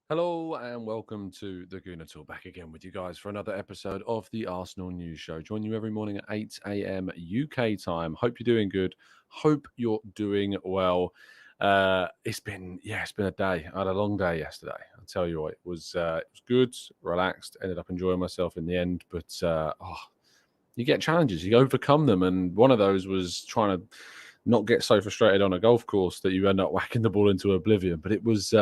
Hello and welcome to the Gooner Talk. Back again with you guys for another episode of the Arsenal News Show. Join you every morning at 8 a.m. UK time. Hope you're doing good. Hope you're doing well. It's been a day. I had a long day yesterday. I'll tell you what, it was good, relaxed. Ended up enjoying myself in the end. But you get challenges, you overcome them, and one of those was trying to not get so frustrated on a golf course that you end up whacking the ball into oblivion. But it was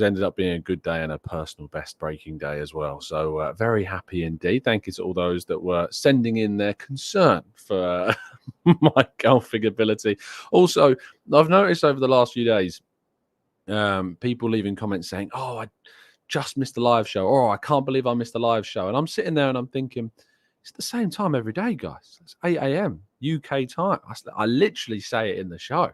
ended up being a good day and a personal best breaking day as well. So very happy indeed. Thank you to all those that were sending in their concern for my golfing ability. Also, I've noticed over the last few days, people leaving comments saying, "Oh, I just missed the live show," or, "Oh, I can't believe I missed the live show." And I'm sitting there and I'm thinking, it's the same time every day, guys. It's 8 a.m. UK time. I literally say it in the show.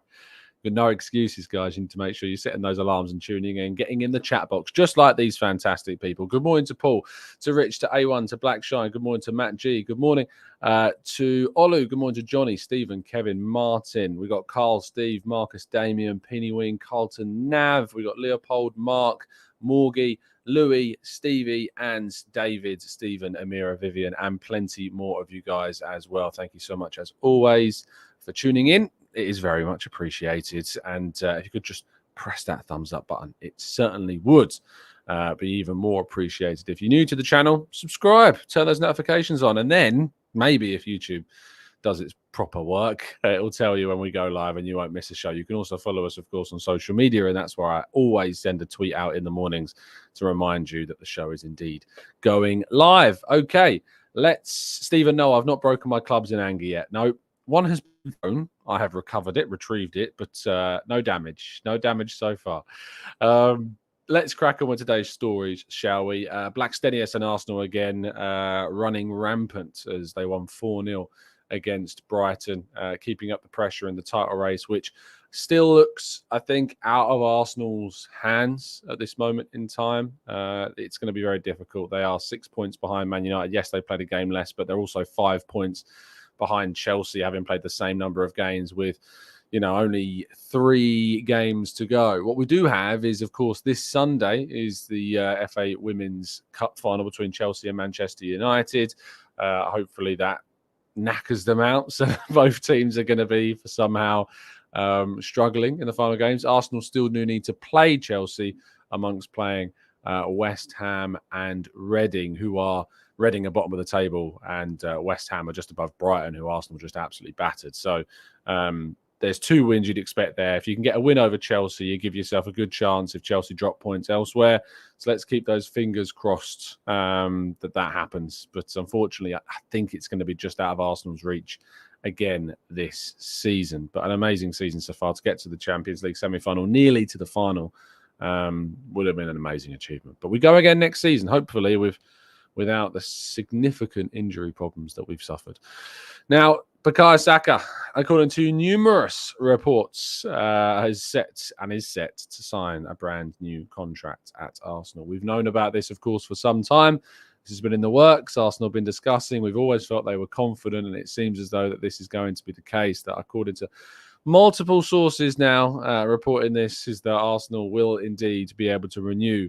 But no excuses, guys. You need to make sure you're setting those alarms and tuning in, getting in the chat box, just like these fantastic people. Good morning to Paul, to Rich, to A1, to Blackshine. Good morning to Matt G. Good morning to Olu. Good morning to Johnny, Stephen, Kevin, Martin. We got Carl, Steve, Marcus, Damien, Pinnywing, Carlton, Nav. We got Leopold, Mark, Morgie, Louis, Stevie, and David, Stephen, Amira, Vivian, and plenty more of you guys as well. Thank you so much, as always, for tuning in. It is very much appreciated. And if you could just press that thumbs up button, it certainly would be even more appreciated. If you're new to the channel, subscribe, turn those notifications on. And then maybe if YouTube does its proper work, it will tell you when we go live and you won't miss a show. You can also follow us, of course, on social media. And that's where I always send a tweet out in the mornings to remind you that the show is indeed going live. Okay, Stephen, no, I've not broken my clubs in anger yet. No, one has been thrown. I have recovered it, retrieved it, but no damage. No damage so far. Let's crack on with today's stories, shall we? Blackstenius and Arsenal again running rampant as they won 4-0 against Brighton, keeping up the pressure in the title race, which still looks, I think, out of Arsenal's hands at this moment in time. It's going to be very difficult. They are 6 points behind Man United. Yes, they played a game less, but they're also 5 points behind Chelsea, having played the same number of games with, only 3 games to go. What we do have is, of course, this Sunday is the FA Women's Cup final between Chelsea and Manchester United. Hopefully that knackers them out. So both teams are going to be somehow struggling in the final games. Arsenal still do need to play Chelsea amongst playing West Ham and Reading, who are Reading are bottom of the table, and West Ham are just above Brighton, who Arsenal just absolutely battered. So there's 2 wins you'd expect there. If you can get a win over Chelsea, you give yourself a good chance if Chelsea drop points elsewhere. So let's keep those fingers crossed that happens. But unfortunately, I think it's going to be just out of Arsenal's reach again this season. But an amazing season so far to get to the Champions League semi-final, nearly to the final, would have been an amazing achievement. But we go again next season, hopefully without the significant injury problems that we've suffered. Now, Bukayo Saka, according to numerous reports, is set to sign a brand new contract at Arsenal. We've known about this, of course, for some time. This has been in the works. Arsenal have been discussing. We've always felt they were confident, and it seems as though that this is going to be the case, that according to multiple sources now reporting this, is that Arsenal will indeed be able to renew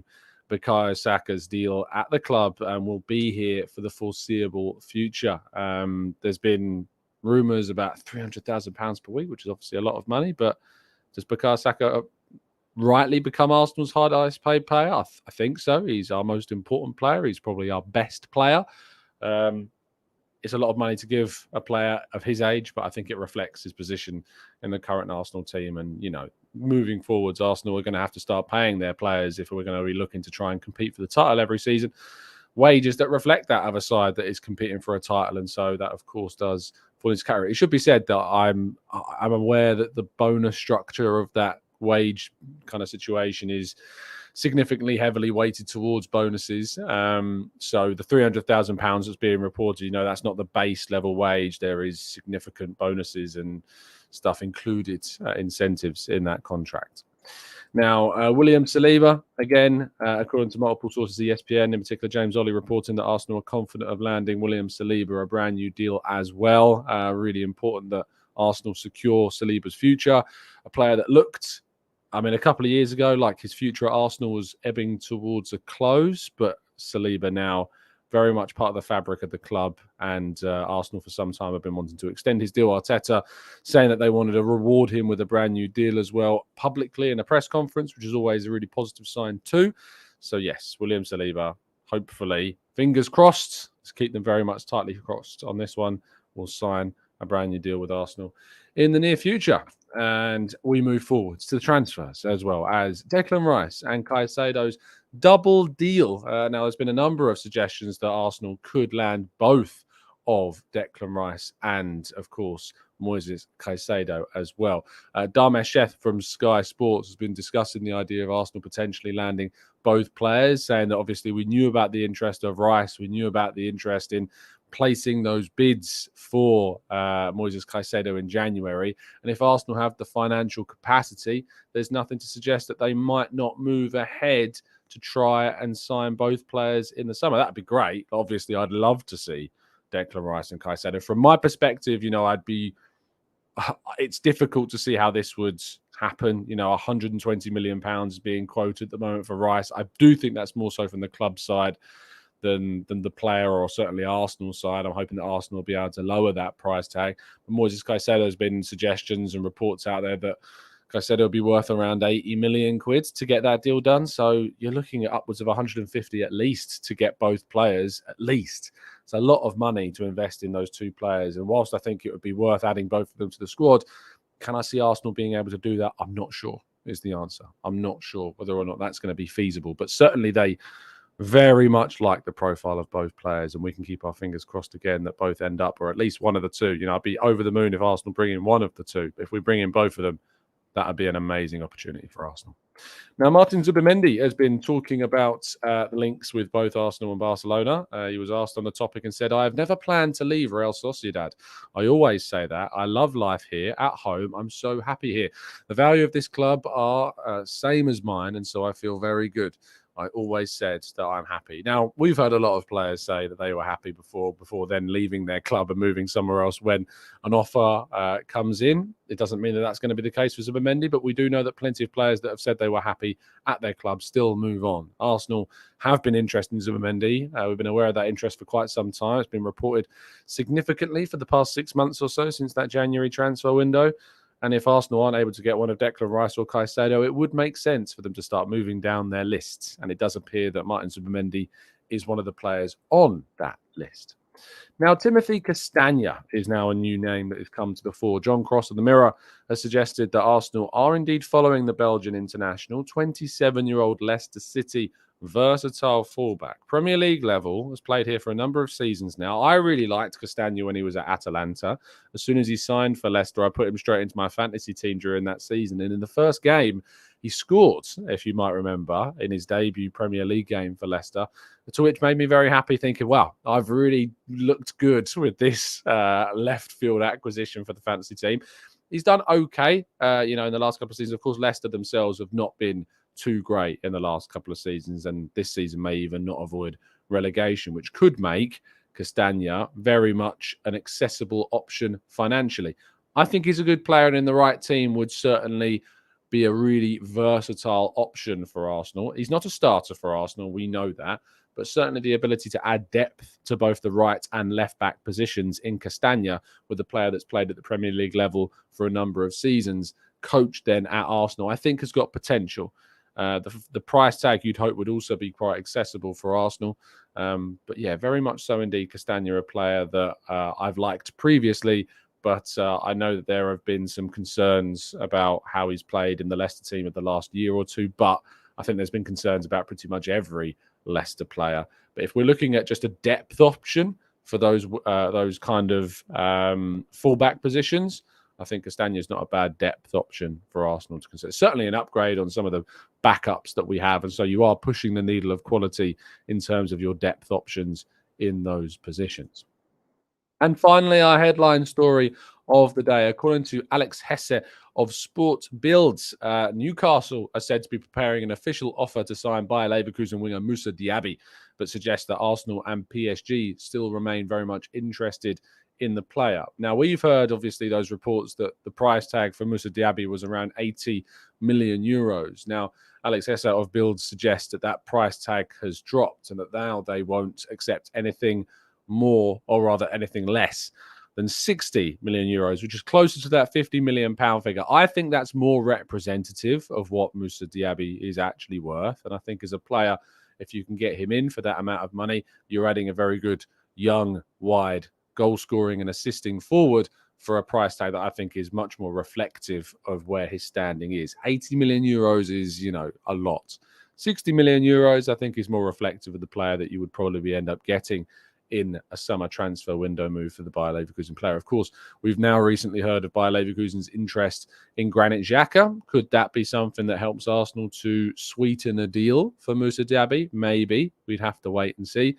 Bukayo Saka's deal at the club and will be here for the foreseeable future. There's been rumours about £300,000 per week, which is obviously a lot of money, but does Bukayo Saka rightly become Arsenal's highest paid player? I think so. He's our most important player. He's probably our best player. It's a lot of money to give a player of his age, but I think it reflects his position in the current Arsenal team. And, moving forwards, Arsenal are going to have to start paying their players, if we're going to be looking to try and compete for the title every season, wages that reflect that of a side that is competing for a title. And so that, of course, does fall into category. It should be said that I'm aware that the bonus structure of that wage kind of situation is significantly heavily weighted towards bonuses. So the £300,000 that's being reported, that's not the base level wage. There is significant bonuses and stuff included, incentives in that contract. Now, William Saliba, again, according to multiple sources, ESPN, in particular James Ollie, reporting that Arsenal are confident of landing William Saliba a brand new deal as well. Really important that Arsenal secure Saliba's future. A player that looked I mean, a couple of years ago, like his future at Arsenal was ebbing towards a close, but Saliba now very much part of the fabric of the club, and Arsenal for some time have been wanting to extend his deal. Arteta saying that they wanted to reward him with a brand new deal as well publicly in a press conference, which is always a really positive sign too. So yes, William Saliba, hopefully, fingers crossed, let's keep them very much tightly crossed on this one, will sign a brand new deal with Arsenal in the near future. And we move forwards to the transfers as well as Declan Rice and Caicedo's double deal. Now, there's been a number of suggestions that Arsenal could land both of Declan Rice and, of course, Moises Caicedo as well. Damesh Sheth from Sky Sports has been discussing the idea of Arsenal potentially landing both players, saying that obviously we knew about the interest of Rice, we knew about the interest in placing those bids for Moises Caicedo in January. And if Arsenal have the financial capacity, there's nothing to suggest that they might not move ahead to try and sign both players in the summer. That'd be great. Obviously, I'd love to see Declan Rice and Caicedo. From my perspective, it's difficult to see how this would happen. 120 million pounds being quoted at the moment for Rice. I do think that's more so from the club side than the player, or certainly Arsenal side. I'm hoping that Arsenal will be able to lower that price tag. But Moises Caicedo has been suggestions and reports out there that Caicedo will be worth around 80 million quid to get that deal done. So you're looking at upwards of 150 at least to get both players, at least. It's a lot of money to invest in those two players. And whilst I think it would be worth adding both of them to the squad, can I see Arsenal being able to do that? I'm not sure, is the answer. I'm not sure whether or not that's going to be feasible. But certainly they very much like the profile of both players, and we can keep our fingers crossed again that both end up, or at least one of the two. I'd be over the moon if Arsenal bring in one of the two. If we bring in both of them, that would be an amazing opportunity for Arsenal. Now, Martin Zubimendi has been talking about the links with both Arsenal and Barcelona. He was asked on the topic and said, "I have never planned to leave Real Sociedad. I always say that. I love life here at home. I'm so happy here. The value of this club are same as mine, and so I feel very good. I always said that I'm happy." Now, we've heard a lot of players say that they were happy before then leaving their club and moving somewhere else when an offer comes in. It doesn't mean that that's going to be the case for Zubimendi, but we do know that plenty of players that have said they were happy at their club still move on. Arsenal have been interested in Zubimendi. We've been aware of that interest for quite some time. It's been reported significantly for the past 6 months or so since that January transfer window. And if Arsenal aren't able to get one of Declan Rice or Caicedo, it would make sense for them to start moving down their lists. And it does appear that Martin Zubimendi is one of the players on that list. Now, Timothy Catagne is now a new name that has come to the fore. John Cross of the Mirror has suggested that Arsenal are indeed following the Belgian international, 27-year-old Leicester City versatile fullback. Premier League level, has played here for a number of seasons now. I really liked Castagne when he was at Atalanta. As soon as he signed for Leicester, I put him straight into my fantasy team during that season. And in the first game, he scored, if you might remember, in his debut Premier League game for Leicester, to which made me very happy, thinking, wow, I've really looked good with this left field acquisition for the fantasy team. He's done okay, in the last couple of seasons. Of course, Leicester themselves have not been too great in the last couple of seasons, and this season may even not avoid relegation, which could make Castagne very much an accessible option financially. I think he's a good player, and in the right team would certainly be a really versatile option for Arsenal. He's not a starter for Arsenal, we know that, but certainly the ability to add depth to both the right and left back positions in Castagne, with a player that's played at the Premier League level for a number of seasons, coached then at Arsenal, I think has got potential. The price tag you'd hope would also be quite accessible for Arsenal. But yeah, very much so indeed. Castagne, a player that I've liked previously, but I know that there have been some concerns about how he's played in the Leicester team of the last year or two. But I think there's been concerns about pretty much every Leicester player. But if we're looking at just a depth option for those kind of fullback positions, I think Castagne is not a bad depth option for Arsenal to consider. Certainly an upgrade on some of the backups that we have. And so you are pushing the needle of quality in terms of your depth options in those positions. And finally, our headline story of the day. According to Alex Hesse of Sport Builds, Newcastle are said to be preparing an official offer to sign Bayer Leverkusen winger Moussa Diaby, but suggests that Arsenal and PSG still remain very much interested in the player. Now, we've heard, obviously, those reports that the price tag for Moussa Diaby was around 80 million euros. Now, Alex Essa of Build suggests that that price tag has dropped and that now they won't accept anything more, or rather anything less than 60 million euros, which is closer to that 50 million pound figure. I think that's more representative of what Moussa Diaby is actually worth. And I think as a player, if you can get him in for that amount of money, you're adding a very good, young, wide, goal scoring and assisting forward for a price tag that I think is much more reflective of where his standing is. 80 million euros is, a lot. 60 million euros, I think, is more reflective of the player that you would probably end up getting in a summer transfer window move for the Bayer Leverkusen player. Of course, we've now recently heard of Bayer Leverkusen's interest in Granit Xhaka. Could that be something that helps Arsenal to sweeten a deal for Moussa Diaby? Maybe. We'd have to wait and see.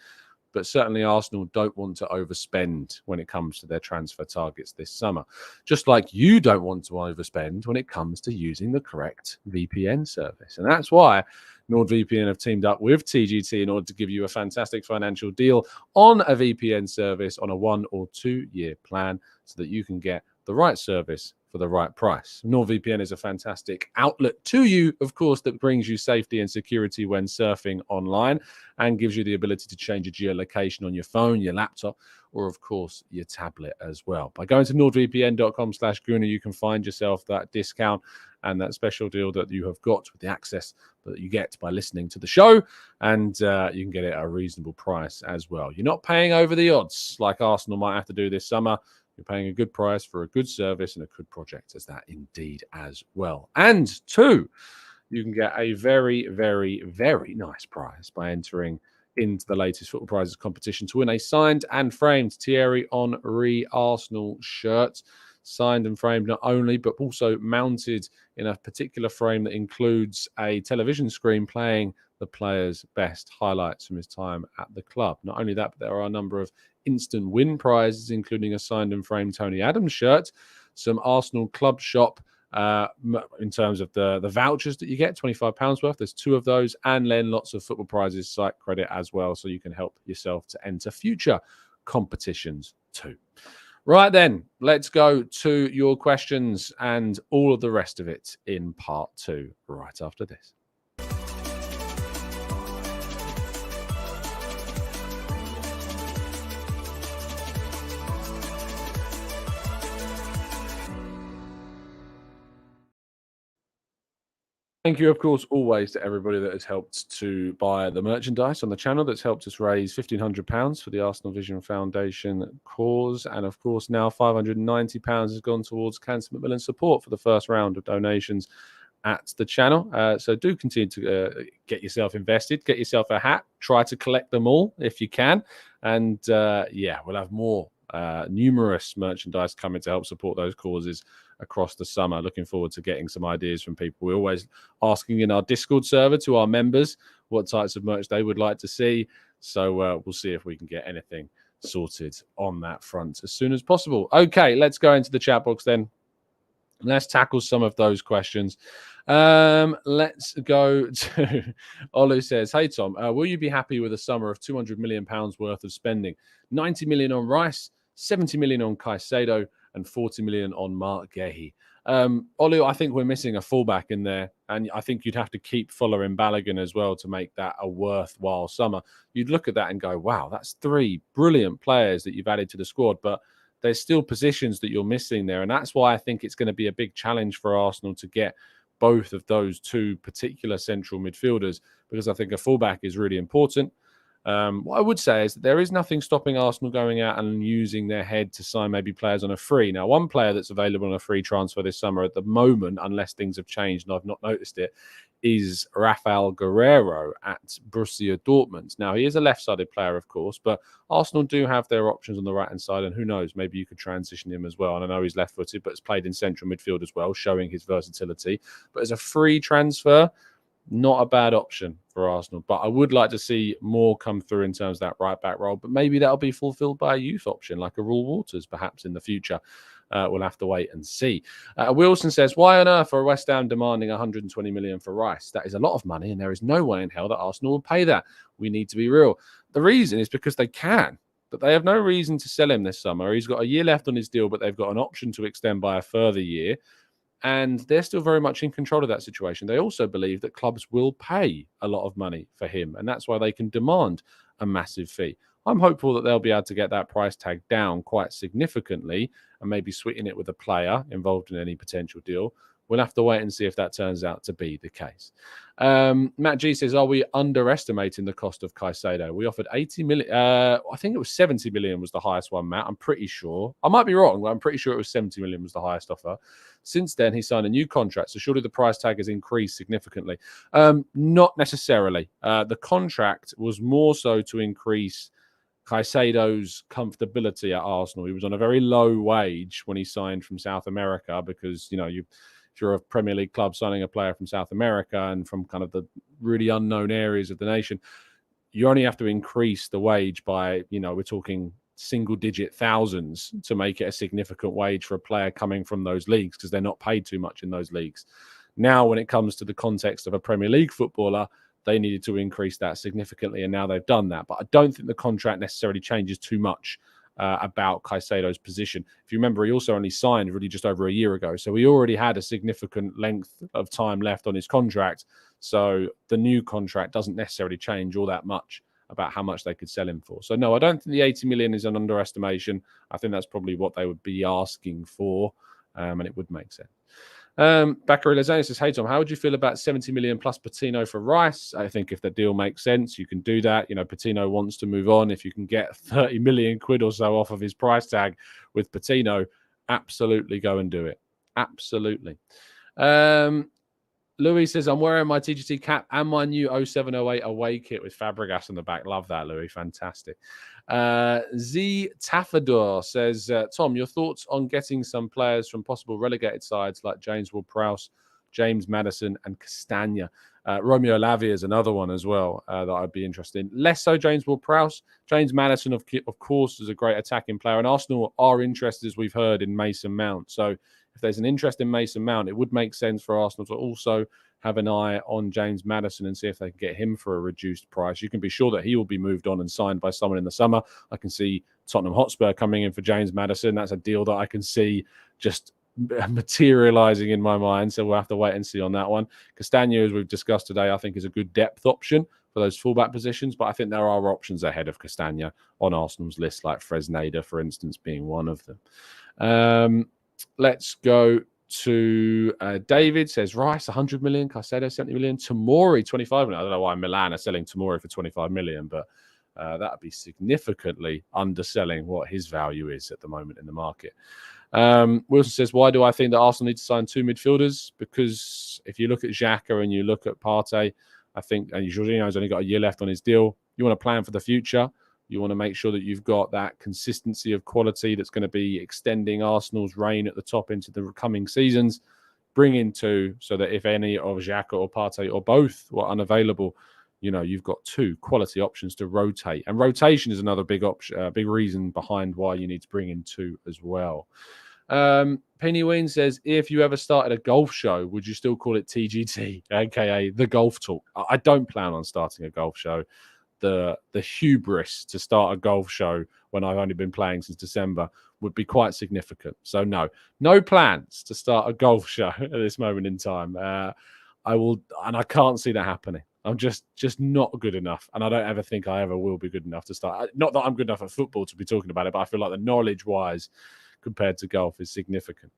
But certainly Arsenal don't want to overspend when it comes to their transfer targets this summer. Just like you don't want to overspend when it comes to using the correct VPN service. And that's why NordVPN have teamed up with TGT in order to give you a fantastic financial deal on a VPN service on a 1 or 2 year plan so that you can get the right service for the right price. NordVPN is a fantastic outlet to you, of course, that brings you safety and security when surfing online and gives you the ability to change your geolocation on your phone, your laptop, or of course your tablet as well. By going to nordvpn.com/Gooner, you can find yourself that discount and that special deal that you have got with the access that you get by listening to the show, and you can get it at a reasonable price as well. You're not paying over the odds like Arsenal might have to do this summer. You're paying a good price for a good service and a good project as that indeed as well. And two, you can get a very, very, very nice prize by entering into the latest Football Prizes competition to win a signed and framed Thierry Henry Arsenal shirt. Signed and framed not only, but also mounted in a particular frame that includes a television screen playing the player's best highlights from his time at the club. Not only that, but there are a number of instant win prizes, including a signed and framed Tony Adams shirt, some Arsenal Club Shop in terms of the vouchers that you get, £25 worth. There's 2 of those, and then lots of Football Prizes site credit as well, so you can help yourself to enter future competitions too. Right then, let's go to your questions and all of the rest of it in part 2 right after this. Thank you, of course, always to everybody that has helped to buy the merchandise on the channel. That's helped us raise £1,500 for the Arsenal Vision Foundation cause. And, of course, now £590 has gone towards Cancer Macmillan support for the first round of donations at the channel. So do continue to get yourself invested, get yourself a hat, try to collect them all if you can. And, we'll have more numerous merchandise coming to help support those causes across the summer. Looking forward to getting some ideas from people. We're always asking in our Discord server to our members what types of merch they would like to see. So we'll see if we can get anything sorted on that front as soon as possible. Okay, let's go into the chat box then. Let's tackle some of those questions. Let's go to Olu says, hey, Tom, will you be happy with a summer of £200 million worth of spending? 90 million on Rice, 70 million on Caicedo, and 40 million on Mark Guehi. Olu, I think we're missing a fullback in there, and I think you'd have to keep following Balogun as well to make that a worthwhile summer. You'd look at that and go, wow, that's 3 brilliant players that you've added to the squad, but there's still positions that you're missing there, and that's why I think it's going to be a big challenge for Arsenal to get both of those 2 particular central midfielders, because I think a fullback is really important. What I would say is that there is nothing stopping Arsenal going out and using their head to sign maybe players on a free. Now, one player that's available on a free transfer this summer at the moment, unless things have changed and I've not noticed it, is Rafael Guerreiro at Borussia Dortmund. Now, he is a left-sided player, of course, but Arsenal do have their options on the right-hand side, and who knows, maybe you could transition him as well. And I know he's left-footed, but has played in central midfield as well, showing his versatility. But as a free transfer, not a bad option for Arsenal. But I would like to see more come through in terms of that right-back role. But maybe that'll be fulfilled by a youth option, like a Rule Waters, perhaps in the future. We'll have to wait and see. Wilson says, why on earth are West Ham demanding 120 million for Rice? That is a lot of money, and there is no way in hell that Arsenal will pay that. We need to be real. The reason is because they can. that they have no reason to sell him this summer. He's got a year left on his deal, but they've got an option to extend by a further year. And they're still very much in control of that situation. They also believe that clubs will pay a lot of money for him, and that's why they can demand a massive fee. I'm hopeful that they'll be able to get that price tag down quite significantly and maybe sweeten it with a player involved in any potential deal. We'll have to wait and see if that turns out to be the case. Matt G says, are we underestimating the cost of Caicedo? We offered 80 million. I think it was 70 million was the highest one, Matt. I'm pretty sure. I might be wrong, but I'm pretty sure it was 70 million was the highest offer. Since then, he signed a new contract. So surely the price tag has increased significantly. Not necessarily. The contract was more so to increase Caicedo's comfortability at Arsenal. He was on a very low wage when he signed from South America because, if you're a Premier League club signing a player from South America and from kind of the really unknown areas of the nation, you only have to increase the wage by, we're talking single-digit thousands to make it a significant wage for a player coming from those leagues because they're not paid too much in those leagues. Now, when it comes to the context of a Premier League footballer, they needed to increase that significantly, and now they've done that. But I don't think the contract necessarily changes too much about Caicedo's position. If you remember, he also only signed really just over a year ago. So he already had a significant length of time left on his contract. So the new contract doesn't necessarily change all that much about how much they could sell him for. So no, I don't think the 80 million is an underestimation. I think that's probably what they would be asking for, and it would make sense. Bakary Lazani says, hey Tom, how would you feel about 70 million plus Patino for Rice? I think if the deal makes sense, you can do that. Patino wants to move on. If you can get 30 million quid or so off of his price tag with Patino, absolutely go and do it. Absolutely. Louis says, I'm wearing my TGT cap and my new 0708 away kit with Fabregas on the back. Love that, Louis. Fantastic. Z Tafador says, Tom, your thoughts on getting some players from possible relegated sides like James Ward-Prowse, James Maddison and Castagne. Romeo Lavia is another one as well that I'd be interested in. Less so James Ward-Prowse. James Maddison, of course, is a great attacking player. And Arsenal are interested, as we've heard, in Mason Mount. So if there's an interest in Mason Mount, it would make sense for Arsenal to also have an eye on James Maddison and see if they can get him for a reduced price. You can be sure that he will be moved on and signed by someone in the summer. I can see Tottenham Hotspur coming in for James Maddison. That's a deal that I can see just materializing in my mind. So we'll have to wait and see on that one. Castagne, as we've discussed today, I think is a good depth option for those fullback positions, but I think there are options ahead of Castagne on Arsenal's list, like Fresneda, for instance, being one of them. Let's go to David. Says Rice 100 million, Caicedo 70 million, Tomori 25 million. I don't know why Milan are selling Tomori for 25 million, but that would be significantly underselling what his value is at the moment in the market. Wilson says, why do I think that Arsenal need to sign two midfielders? Because if you look at Xhaka and you look at Partey, I think, and Jorginho's only got a year left on his deal, you want to plan for the future. You want to make sure that you've got that consistency of quality that's going to be extending Arsenal's reign at the top into the coming seasons. Bring in two so that if any of Xhaka or Partey or both were unavailable, you've got two quality options to rotate. And rotation is another big option, big reason behind why you need to bring in two as well. Penny Ween says, if you ever started a golf show, would you still call it TGT, aka the Golf Talk? I don't plan on starting a golf show. The hubris to start a golf show when I've only been playing since December would be quite significant. So no plans to start a golf show at this moment in time. I will, and I can't see that happening. I'm just not good enough, and I don't ever think I ever will be good enough to start. Not that I'm good enough at football to be talking about it, but I feel like the knowledge-wise compared to golf is significant.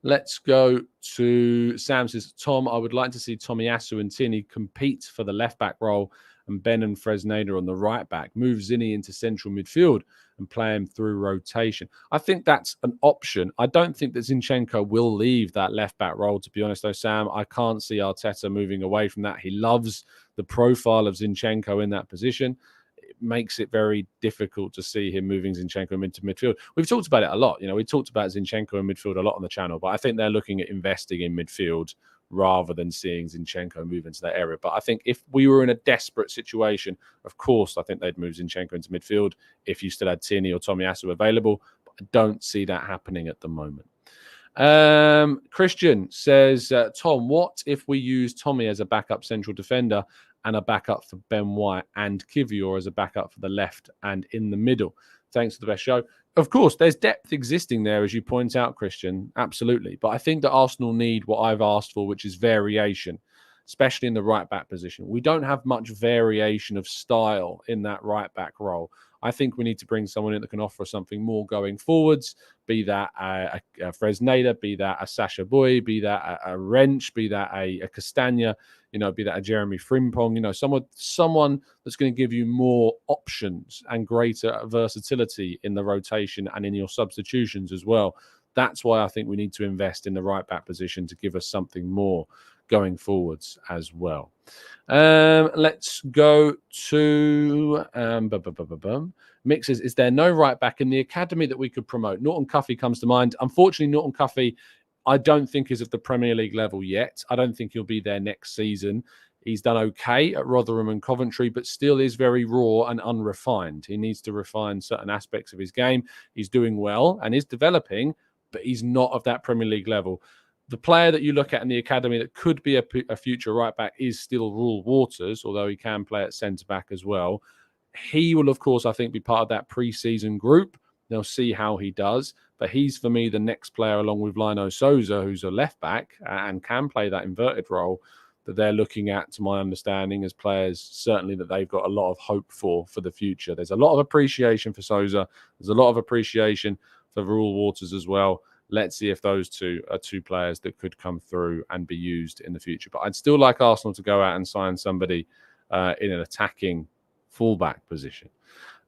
Let's go to Sam says, Tom, I would like to see Tomiyasu and Tierney compete for the left-back role and Ben and Fresneda on the right-back. Move Zinni into central midfield and play him through rotation. I think that's an option. I don't think that Zinchenko will leave that left-back role, to be honest, though, Sam. I can't see Arteta moving away from that. He loves the profile of Zinchenko in that position. It makes it very difficult to see him moving Zinchenko into midfield. We've talked about it a lot. We talked about Zinchenko in midfield a lot on the channel, but I think they're looking at investing in midfield rather than seeing Zinchenko move into that area. But I think if we were in a desperate situation, of course, I think they'd move Zinchenko into midfield if you still had Tierney or Tomiyasu available. But I don't see that happening at the moment. Christian says, Tom, what if we use Tommy as a backup central defender and a backup for Ben White and Kivior as a backup for the left and in the middle? Thanks for the best show. Of course, there's depth existing there, as you point out, Christian. Absolutely. But I think that Arsenal need what I've asked for, which is variation, especially in the right-back position. We don't have much variation of style in that right-back role. I think we need to bring someone in that can offer something more going forwards, be that a Fresneda, be that a Sacha Boy, be that a Wrench, be that a Castagne, be that a Jeremy Frimpong, someone that's going to give you more options and greater versatility in the rotation and in your substitutions as well. That's why I think we need to invest in the right-back position to give us something more going forwards as well. Let's go to Mick says, is there no right back in the academy that we could promote? Norton Cuffy comes to mind. Unfortunately, Norton Cuffy, I don't think is at the Premier League level yet. I don't think he'll be there next season. He's done okay at Rotherham and Coventry, but still is very raw and unrefined. He needs to refine certain aspects of his game. He's doing well and is developing, but he's not of that Premier League level. The player that you look at in the academy that could be a future right-back is still Rule Waters, although he can play at centre-back as well. He will, of course, I think, be part of that pre-season group. They'll see how he does. But he's, for me, the next player, along with Lino Souza, who's a left-back and can play that inverted role, that they're looking at, to my understanding, as players, certainly that they've got a lot of hope for the future. There's a lot of appreciation for Souza. There's a lot of appreciation for Rule Waters as well. Let's see if those two are two players that could come through and be used in the future. But I'd still like Arsenal to go out and sign somebody in an attacking fullback position.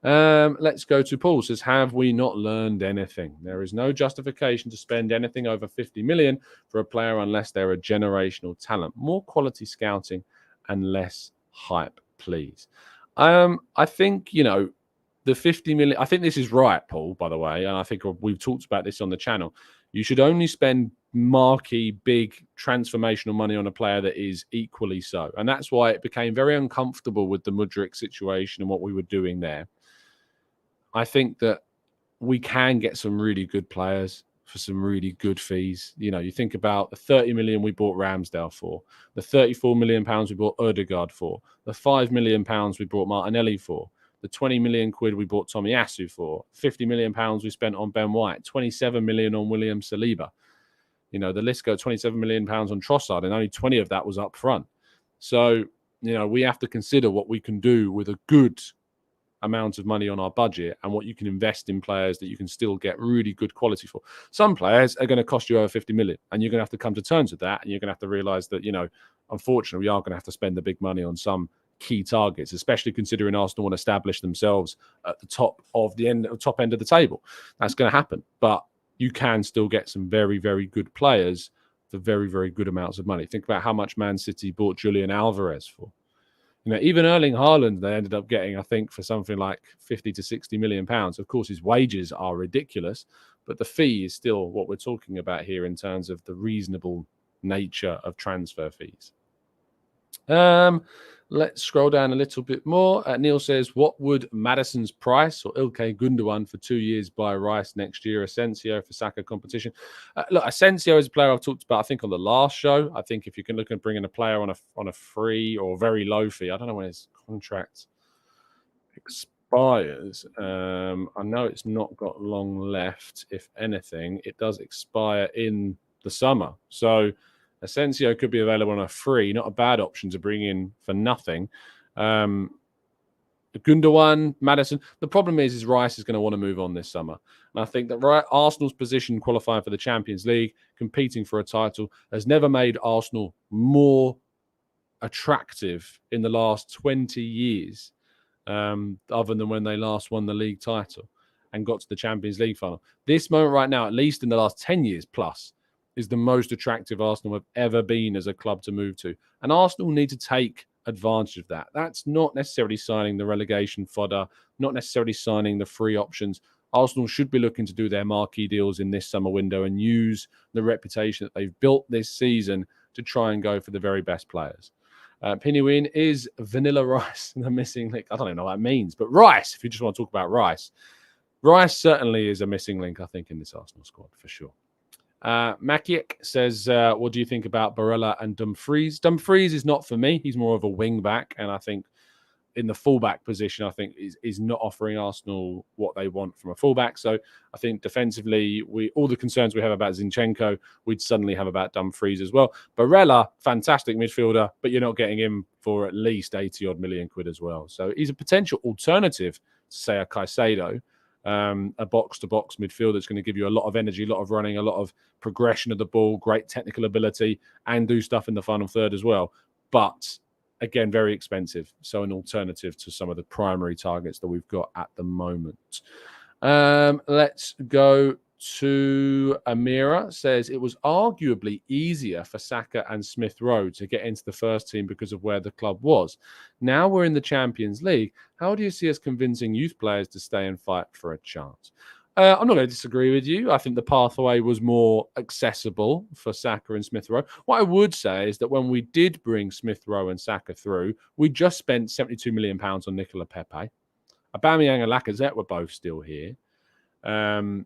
Let's go to Paul. Says, have we not learned anything? There is no justification to spend anything over 50 million for a player unless they're a generational talent. More quality scouting and less hype, please. I think, the 50 million, I think this is right, Paul, by the way, and I think we've talked about this on the channel. You should only spend marquee, big, transformational money on a player that is equally so. And that's why it became very uncomfortable with the Mudryk situation and what we were doing there. I think that we can get some really good players for some really good fees. You think about the 30 million we bought Ramsdale for, the 34 million pounds we bought Ødegaard for, the 5 million pounds we bought Martinelli for, the 20 million quid we bought Tomiyasu for, 50 million pounds we spent on Ben White, 27 million on William Saliba. The list goes, 27 million pounds on Trossard, and only 20 of that was up front. So, we have to consider what we can do with a good amount of money on our budget and what you can invest in players that you can still get really good quality for. Some players are going to cost you over 50 million, and you're going to have to come to terms with that, and you're going to have to realize that, unfortunately, we are going to have to spend the big money on some key targets, especially considering Arsenal want to establish themselves at the top end of the table. That's going to happen, but you can still get some very, very good players for very, very good amounts of money. Think about how much Man City bought Julian Alvarez for. Even Erling Haaland, they ended up getting, I think, for something like 50 to 60 million pounds. Of course, his wages are ridiculous, but the fee is still what we're talking about here in terms of the reasonable nature of transfer fees. Let's scroll down a little bit more. Neil says, what would Maddison's price or Ilkay Gundogan for 2 years buy Rice next year? Asensio for Saka competition. Look, Asensio is a player I've talked about, I think, on the last show. I think if you can look at bringing a player on a free or very low fee, I don't know when his contract expires. I know it's not got long left. If anything, it does expire in the summer. So Asensio could be available on a free, not a bad option to bring in for nothing. Gundogan, Maddison. The problem is Rice is going to want to move on this summer. And I think that Arsenal's position qualifying for the Champions League, competing for a title, has never made Arsenal more attractive in the last 20 years, other than when they last won the league title and got to the Champions League final. This moment right now, at least in the last 10 years plus, is the most attractive Arsenal have ever been as a club to move to. And Arsenal need to take advantage of that. That's not necessarily signing the relegation fodder, not necessarily signing the free options. Arsenal should be looking to do their marquee deals in this summer window and use the reputation that they've built this season to try and go for the very best players. Pinywin, is Vanilla Rice the missing link? I don't even know what that means, but Rice, if you just want to talk about Rice certainly is a missing link, I think, in this Arsenal squad for sure. Makiek says, what do you think about Barella and Dumfries? Dumfries is not for me. He's more of a wing back, and I think in the fullback position, I think is not offering Arsenal what they want from a fullback. So I think defensively, all the concerns we have about Zinchenko, we'd suddenly have about Dumfries as well. Barella, fantastic midfielder, but you're not getting him for at least 80 odd million quid as well. So he's a potential alternative to, say, a Caicedo, a box-to-box midfielder that's going to give you a lot of energy, a lot of running, a lot of progression of the ball, great technical ability, and do stuff in the final third as well. But again, very expensive. So an alternative to some of the primary targets that we've got at the moment. Let's go to Amira. Says it was arguably easier for Saka and Smith Rowe to get into the first team because of where the club was. Now we're in the Champions League. How do you see us convincing youth players to stay and fight for a chance? I'm not going to disagree with you. I think the pathway was more accessible for Saka and Smith Rowe. What I would say is that when we did bring Smith Rowe and Saka through, we just spent £72 million on Nicola Pepe. Aubameyang and Lacazette were both still here. So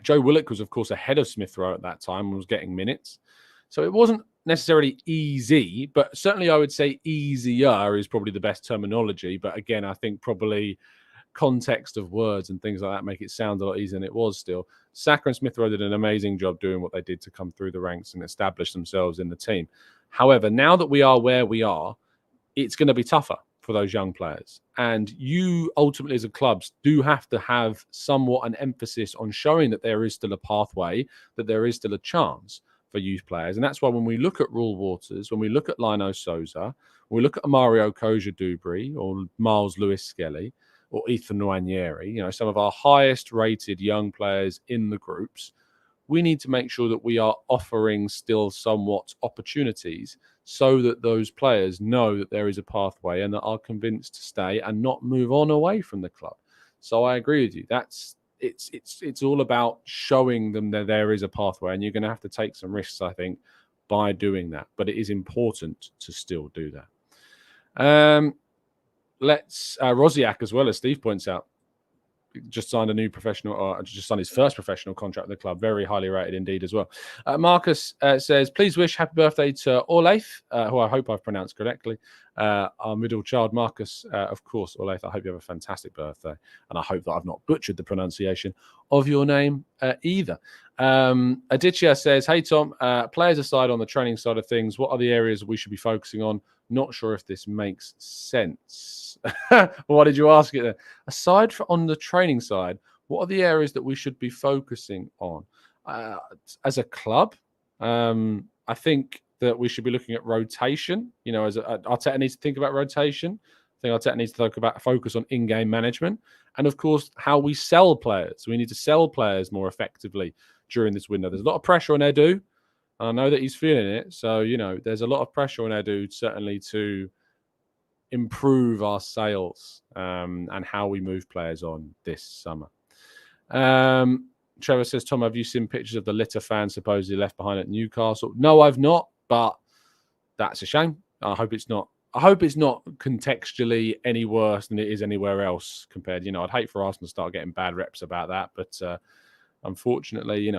Joe Willock was, of course, ahead of Smith Rowe at that time and was getting minutes. So it wasn't necessarily easy, but certainly I would say easier is probably the best terminology. But again, I think probably context of words and things like that make it sound a lot easier than it was still. Saka and Smith Rowe did an amazing job doing what they did to come through the ranks and establish themselves in the team. However, now that we are where we are, it's going to be tougher for those young players. And you ultimately as a club do have to have somewhat an emphasis on showing that there is still a pathway, that there is still a chance for youth players. And that's why when we look at Rule Waters, when we look at Lino Souza, when we look at Mario Koja-Dubry or Miles Lewis-Skelly, or Ethan Nwaneri, some of our highest rated young players in the groups, we need to make sure that we are offering still somewhat opportunities so that those players know that there is a pathway and that are convinced to stay and not move on away from the club. So I agree with you. It's all about showing them that there is a pathway, and you're going to have to take some risks, I think, by doing that. But it is important to still do that. Let's Rosiak as well, as Steve points out, just signed a new professional, or just signed his first professional contract with the club. Very highly rated indeed as well. Marcus says, please wish happy birthday to Orleith, who I hope I've pronounced correctly. Our middle child, Marcus, of course, Orleith, I hope you have a fantastic birthday. And I hope that I've not butchered the pronunciation of your name either. Aditya says, hey, Tom, players aside on the training side of things, what are the areas we should be focusing on? Not sure if this makes sense. Why did you ask it then? Aside from on the training side, what are the areas that we should be focusing on? As a club, I think that we should be looking at rotation. As Arteta needs to think about rotation. I think Arteta needs to focus on in-game management. And, of course, how we sell players. We need to sell players more effectively during this window. There's a lot of pressure on Edu. I know that he's feeling it. So, there's a lot of pressure on Edu, certainly, to improve our sales and how we move players on this summer. Trevor says, Tom, have you seen pictures of the litter fan supposedly left behind at Newcastle? No, I've not, but that's a shame. I hope it's not contextually any worse than it is anywhere else compared. I'd hate for Arsenal to start getting bad reps about that, but unfortunately,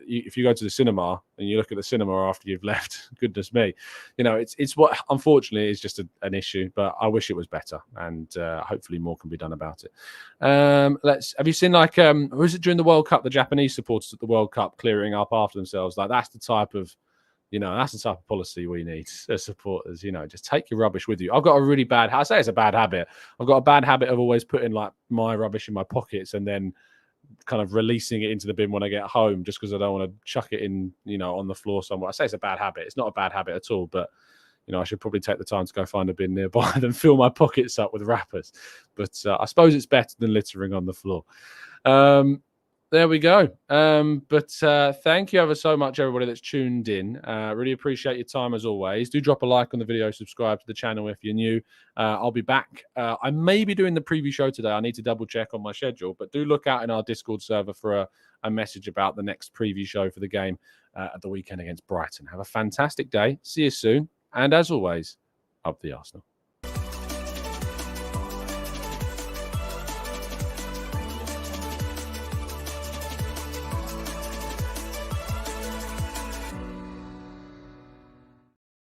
if you go to the cinema and you look at the cinema after you've left, goodness me, it's what unfortunately is just an issue. But I wish it was better, and hopefully more can be done about it. Have you seen was it during the World Cup, the Japanese supporters at the World Cup clearing up after themselves? That's the type of policy we need as supporters. Just take your rubbish with you. I've got a really bad. I say it's a bad habit. I've got a bad habit of always putting my rubbish in my pockets and then kind of releasing it into the bin when I get home, just because I don't want to chuck it in, on the floor somewhere. I say it's a bad habit. It's not a bad habit at all, but I should probably take the time to go find a bin nearby than fill my pockets up with wrappers. But I suppose it's better than littering on the floor. There we go. But thank you ever so much, everybody that's tuned in. Really appreciate your time as always. Do drop a like on the video, subscribe to the channel if you're new. I'll be back. I may be doing the preview show today. I need to double check on my schedule, but do look out in our Discord server for a message about the next preview show for the game at the weekend against Brighton. Have a fantastic day. See you soon. And as always, up the Arsenal.